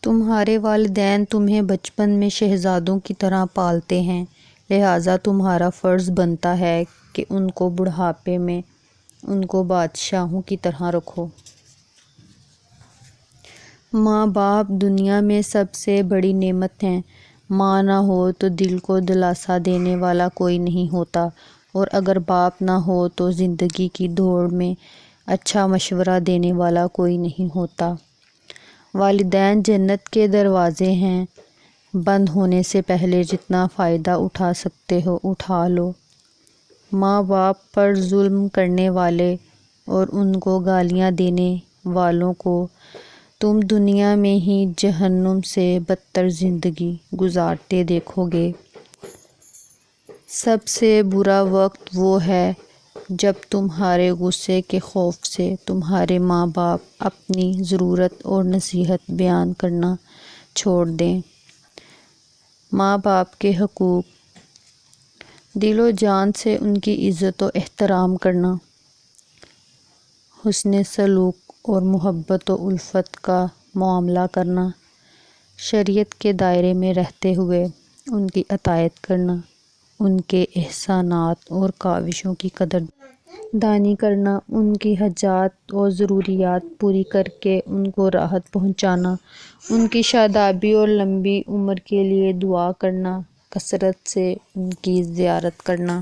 تمہارے والدین تمہیں بچپن میں شہزادوں کی طرح پالتے ہیں، لہٰذا تمہارا فرض بنتا ہے کہ ان کو بڑھاپے میں ان کو بادشاہوں کی طرح رکھو۔ ماں باپ دنیا میں سب سے بڑی نعمت ہیں۔ ماں نہ ہو تو دل کو دلاسا دینے والا کوئی نہیں ہوتا، اور اگر باپ نہ ہو تو زندگی کی دوڑ میں اچھا مشورہ دینے والا کوئی نہیں ہوتا۔ والدین جنت کے دروازے ہیں، بند ہونے سے پہلے جتنا فائدہ اٹھا سکتے ہو اٹھا لو۔ ماں باپ پر ظلم کرنے والے اور ان کو گالیاں دینے والوں کو تم دنیا میں ہی جہنم سے بدتر زندگی گزارتے دیکھو گے۔ سب سے برا وقت وہ ہے جب تمہارے غصے کے خوف سے تمہارے ماں باپ اپنی ضرورت اور نصیحت بیان کرنا چھوڑ دیں۔ ماں باپ کے حقوق: دل و جان سے ان کی عزت و احترام کرنا، حسن سلوک اور محبت و الفت کا معاملہ کرنا، شریعت کے دائرے میں رہتے ہوئے ان کی اطاعت کرنا، ان کے احسانات اور کاوشوں کی قدر دانی کرنا، ان کی حاجات اور ضروریات پوری کر کے ان کو راحت پہنچانا، ان کی شادابی اور لمبی عمر کے لیے دعا کرنا، کثرت سے ان کی زیارت کرنا۔